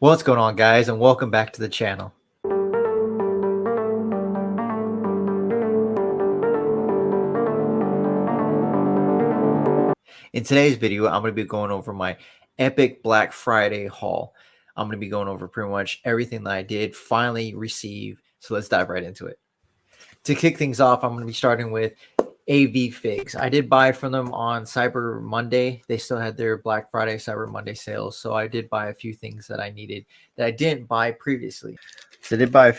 What's going on, guys, and welcome back to the channel. In today's video, I'm going to be going over my epic Black Friday haul. I'm going to be going over pretty much everything that I did finally receive, so let's dive right into it. To kick things off, I'm going to be starting with AV Figs. I did buy from them on Cyber Monday. They still had their Black Friday, Cyber Monday sales, so I did buy a few things that I needed that I didn't buy previously. So I did buy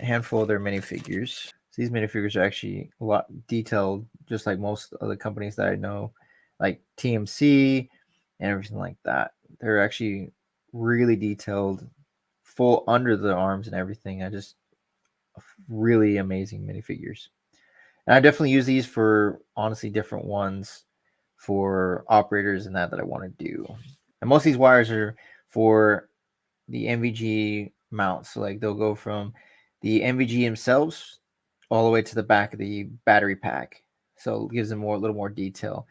handful of their minifigures. So these minifigures are actually a lot detailed, just like most of the companies that I know, like TMC and everything like that. They're actually really detailed, full under the arms and everything. Really amazing minifigures. And I definitely use these for honestly different ones for operators and that I want to do. And most of these wires are for the MVG mounts. So like they'll go from the MVG themselves all the way to the back of the battery pack. So it gives them a little more detail.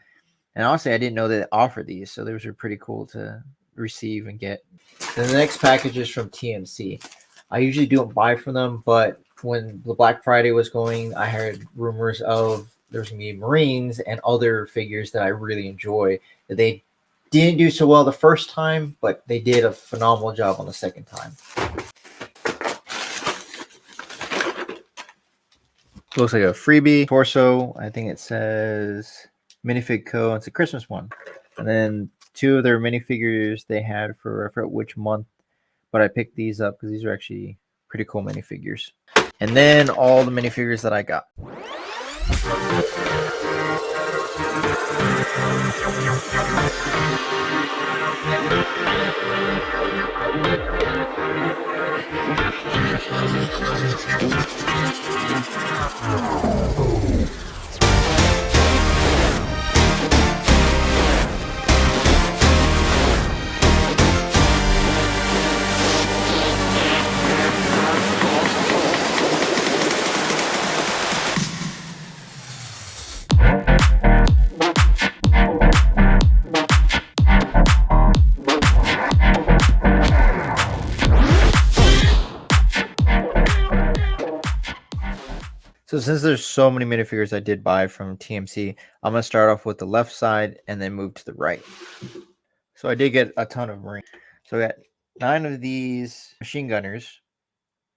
And honestly, I didn't know they offered these, so those are pretty cool to receive and get. And the next package is from TMC. I usually don't buy from them, but when the Black Friday was going, I heard rumors of there's gonna be Marines and other figures that I really enjoy that they didn't do so well the first time, but they did a phenomenal job on the second time. Looks like a freebie torso. I think it says Minifig Co. It's a Christmas one. And then two of their minifigures they had for I forget which month, but I picked these up because these are actually pretty cool minifigures. And then all the minifigures that I got. So since there's so many minifigures I did buy from TMC, I'm going to start off with the left side and then move to the right. So I did get a ton of Marines. So I got 9 of these machine gunners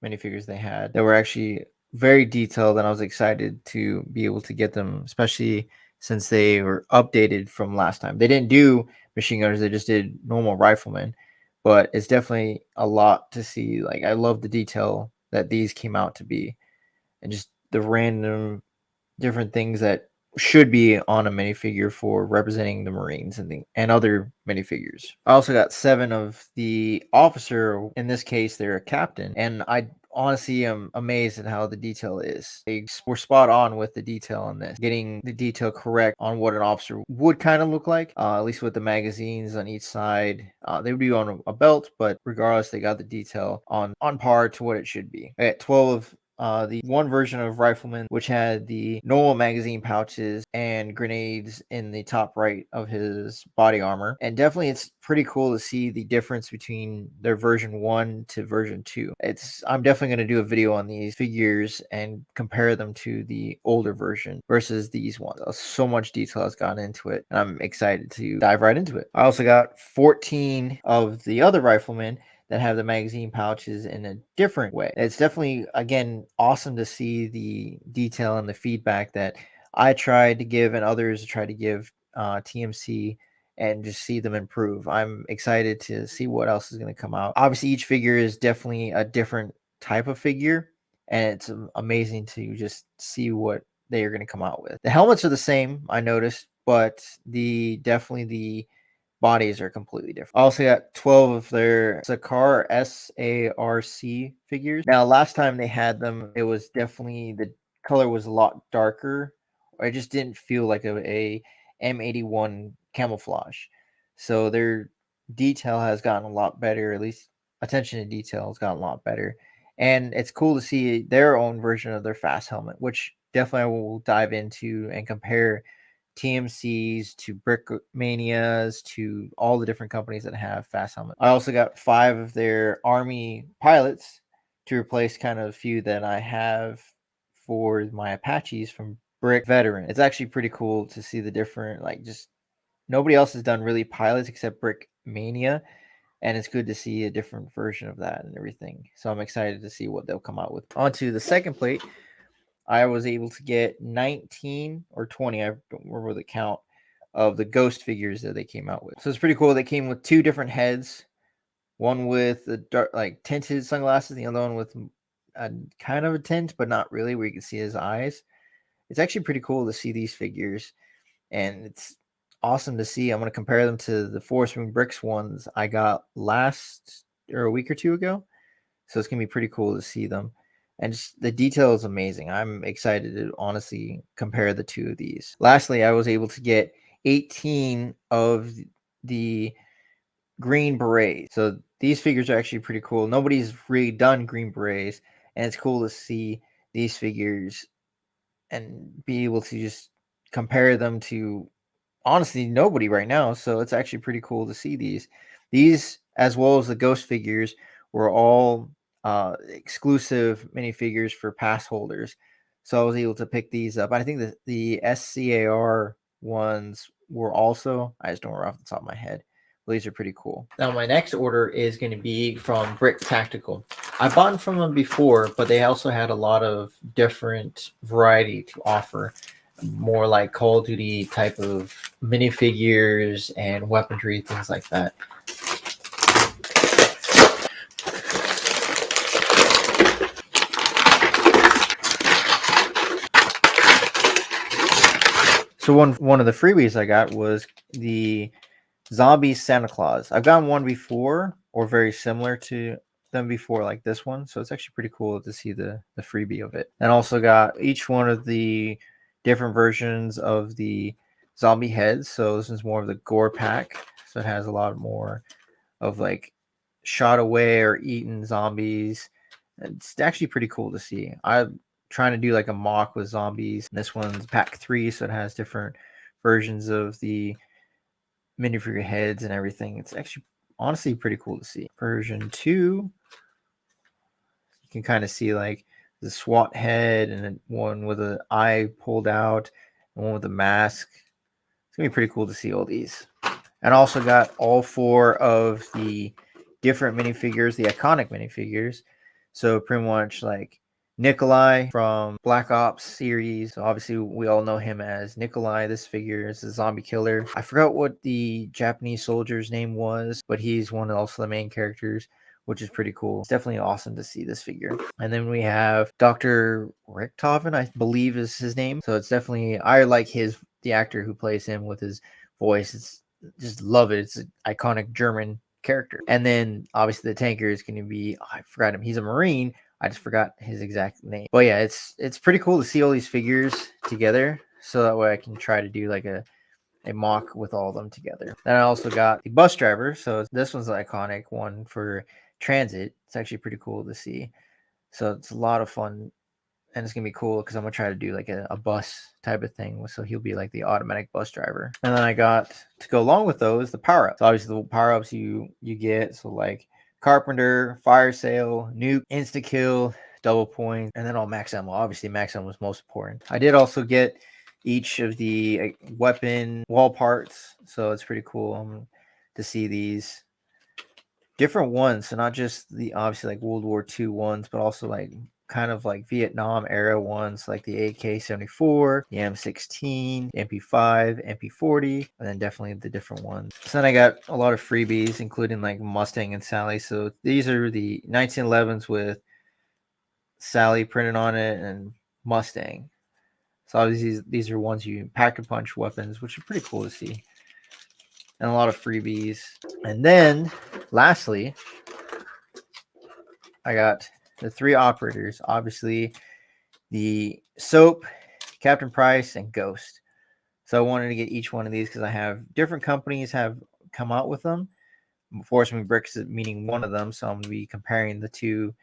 minifigures they had that were actually very detailed, and I was excited to be able to get them, especially since they were updated from last time. They didn't do machine gunners, they just did normal riflemen, but it's definitely a lot to see. Like, I love the detail that these came out to be, and just the random different things that should be on a minifigure for representing the Marines and other minifigures. I also got 7 of the officer. In this case, they're a captain, and I honestly am amazed at how the detail is. They were spot on with the detail on this, getting the detail correct on what an officer would kind of look like, at least with the magazines on each side. They would be on a belt, but regardless, they got the detail on par to what it should be. I got 12 the one version of Rifleman, which had the normal magazine pouches and grenades in the top right of his body armor. And definitely it's pretty cool to see the difference between their version 1 to version 2. I'm definitely going to do a video on these figures and compare them to the older version versus these ones. So much detail has gone into it, and I'm excited to dive right into it. I also got 14 of the other Riflemen that have the magazine pouches in a different way. It's definitely, again, awesome to see the detail and the feedback that I tried to give and others try to give TMC, and just see them improve. I'm excited to see what else is going to come out. Obviously, each figure is definitely a different type of figure, and it's amazing to just see what they are going to come out with. The helmets are the same, I noticed, but definitely the bodies are completely different. I also got 12 of their Sakar SARC figures. Now, last time they had them, it was definitely the color was a lot darker. It just didn't feel like a M81 camouflage. So their detail has gotten a lot better, at least attention to detail has gotten a lot better. And it's cool to see their own version of their fast helmet, which definitely I will dive into and compare TMCs to Brickmanias to all the different companies that have fast helmets. I also got 5 of their Army pilots to replace kind of a few that I have for my Apaches from Brick Veteran. It's actually pretty cool to see the different, like, just nobody else has done really pilots except Brickmania, and it's good to see a different version of that and everything. So I'm excited to see what they'll come out with. On to the second plate, I was able to get 19 or 20, I don't remember the count, of the ghost figures that they came out with. So it's pretty cool. They came with 2 different heads, one with the dark, like tinted sunglasses, the other one with a kind of a tint, but not really, where you can see his eyes. It's actually pretty cool to see these figures, and it's awesome to see. I'm going to compare them to the Forest Moon Bricks ones I got last or a week or 2 ago. So it's going to be pretty cool to see them. And just the detail is amazing. I'm excited to honestly compare the 2 of these. Lastly, I was able to get 18 of the green berets. So these figures are actually pretty cool. Nobody's really done green berets, and it's cool to see these figures and be able to just compare them to honestly nobody right now. So it's actually pretty cool to see these. These, as well as the ghost figures, were all exclusive minifigures for pass holders. So I was able to pick these up. I think that the SCAR ones were also, I just don't remember off the top of my head. These are pretty cool. Now my next order is going to be from Brick Tactical. I bought from them before, but they also had a lot of different variety to offer, more like Call of Duty type of minifigures and weaponry, things like that. So one of the freebies I got was the Zombie Santa Claus. I've gotten one before, or very similar to them before, like this one. So it's actually pretty cool to see the freebie of it. And also got each one of the different versions of the zombie heads. So this is more of the gore pack. So it has a lot more of like shot away or eaten zombies. It's actually pretty cool to see. I'm trying to do like a mock with zombies. This one's pack 3, so it has different versions of the minifigure heads and everything. It's actually honestly pretty cool to see. Version 2, you can kind of see like the SWAT head and one with an eye pulled out and one with a mask. It's gonna be pretty cool to see all these. And also got all 4 of the different minifigures, the iconic minifigures. So pretty much like Nikolai from Black Ops series. So obviously we all know him as Nikolai. This figure is a zombie killer. I forgot what the Japanese soldier's name was, but he's one of also the main characters, which is pretty cool. It's definitely awesome to see this figure. And then we have Dr. Richthofen, I believe is his name. So it's definitely, I like the actor who plays him with his voice. It's just love it. It's an iconic German character. And then obviously the tanker is going to be, I forgot him. He's a Marine. I just forgot his exact name. But yeah, it's pretty cool to see all these figures together. So that way I can try to do like a mock with all of them together. Then I also got the bus driver. So this one's an iconic one for transit. It's actually pretty cool to see. So it's a lot of fun, and it's gonna be cool because I'm gonna try to do like a bus type of thing. So he'll be like the automatic bus driver. And then I got to go along with those the power ups. So obviously the power ups you get, so like Carpenter, Fire Sale, Nuke, Insta Kill, Double Point, and then all max ammo. Obviously max ammo was most important. I did also get each of the weapon wall parts, so it's pretty cool to see these different ones. So not just the obviously like World War II ones, but also like kind of like Vietnam era ones, like the AK-74, the M16, MP5, MP40, and then definitely the different ones. So then I got a lot of freebies, including like Mustang and Sally. So these are the 1911s with Sally printed on it and Mustang. So obviously these are ones you pack a punch weapons, which are pretty cool to see. And a lot of freebies. And then lastly, I got the 3 operators, obviously the Soap, Captain Price, and Ghost. So I wanted to get each one of these because I have different companies have come out with them. Forest Moon Bricks meaning one of them, so I'm going to be comparing the 2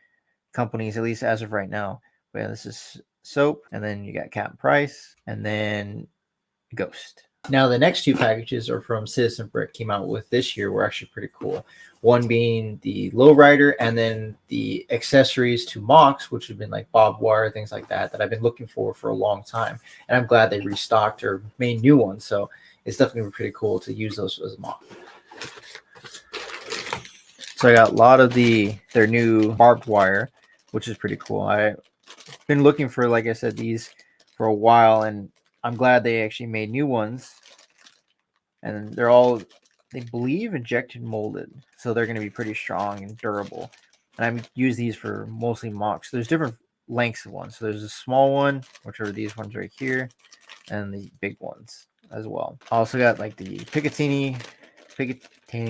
companies, at least as of right now. But yeah, this is Soap, and then you got Captain Price, and then Ghost. Now the next two packages are from Citizen Brick, came out with this year, were actually pretty cool. One being the lowrider, and then the accessories to mocks, which have been like barbed wire, things like that I've been looking for a long time. And I'm glad they restocked or made new ones. So it's definitely pretty cool to use those as a mock. So I got a lot of their new barbed wire, which is pretty cool. I've been looking for, like I said, these for a while, and I'm glad they actually made new ones. And they're all, they believe, injection molded, so they're going to be pretty strong and durable. And I use these for mostly mocks. There's different lengths of ones. So there's a small one, which are these ones right here, and the big ones as well. I also got like the Picatinny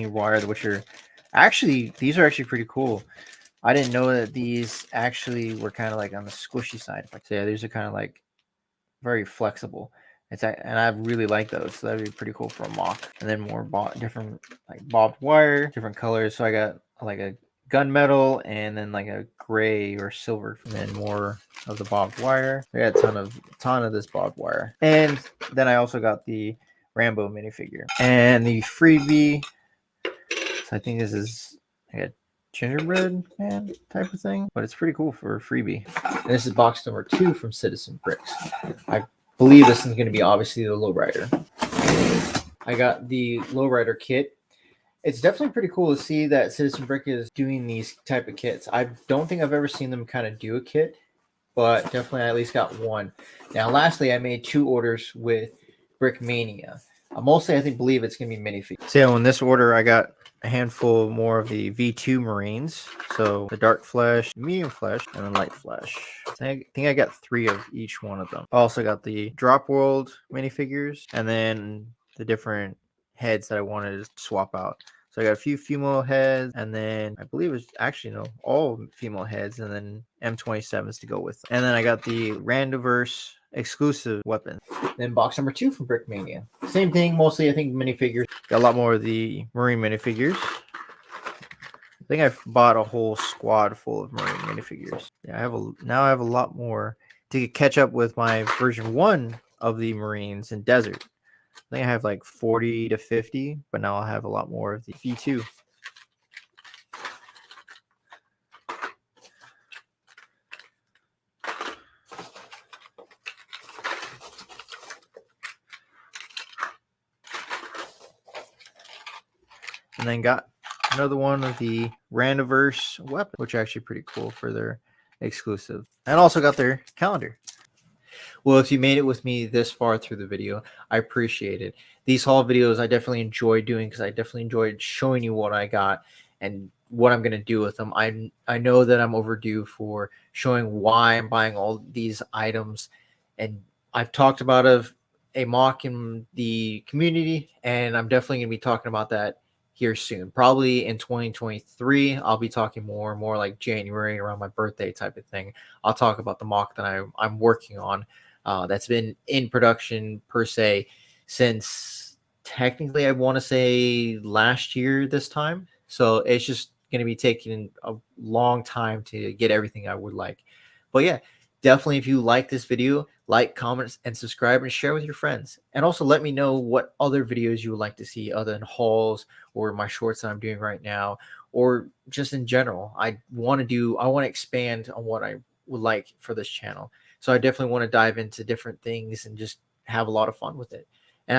wire, which are actually, these are actually pretty cool. I didn't know that these actually were kind of like on the squishy side. So yeah, these are kind of like very flexible. And I really like those, so that'd be pretty cool for a mock. And then more different like barbed wire, different colors. So I got like a gunmetal and then like a gray or silver, and then more of the barbed wire. I got a ton of this barbed wire. And then I also got the Rambo minifigure and the freebie. So I think this is like a gingerbread man type of thing, but it's pretty cool for a freebie. And this is box number 2 from Citizen Bricks. I believe this is going to be obviously the lowrider. I got the lowrider kit. It's definitely pretty cool to see that Citizen Brick is doing these type of kits. I don't think I've ever seen them kind of do a kit, but definitely I at least got one. Now, lastly, I made 2 orders with Brickmania. Mostly, I believe it's going to be minifigures. So yeah, in this order, I got a handful more of the V2 Marines. So the dark flesh, medium flesh, and then light flesh. So I think I got 3 of each one of them. I also got the Drop World minifigures, and then the different heads that I wanted to swap out. So I got a few female heads, and then I believe it's actually all female heads, and then M27s to go with them. And then I got the Randoverse exclusive weapon. Then box number 2 from Brickmania. Same thing, mostly I think minifigures. Got a lot more of the Marine minifigures. I think I've bought a whole squad full of Marine minifigures. Yeah, I have a lot more to catch up with my version 1 of the Marines in Desert. I think I have like 40 to 50, but now I'll have a lot more of the V2. And then got another one of the Randoverse weapon, which are actually pretty cool for their exclusive. And also got their calendar. Well, if you made it with me this far through the video, I appreciate it. These haul videos I definitely enjoy doing because I definitely enjoyed showing you what I got and what I'm going to do with them. I know that I'm overdue for showing why I'm buying all these items, and I've talked about a mock in the community, and I'm definitely going to be talking about that here soon. Probably in 2023, I'll be talking more like January, around my birthday type of thing. I'll talk about the mock that I'm working on. That's been in production per se since technically I want to say last year this time. So it's just going to be taking a long time to get everything I would like. But yeah, definitely if you like this video, like, comment, and subscribe, and share with your friends. And also let me know what other videos you would like to see other than hauls or my shorts that I'm doing right now, or just in general. I want to expand on what I would like for this channel. So I definitely want to dive into different things and just have a lot of fun with it. And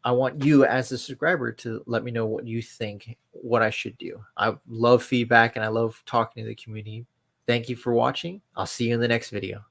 I want you as a subscriber to let me know what you think, what I should do. I love feedback and I love talking to the community. Thank you for watching. I'll see you in the next video.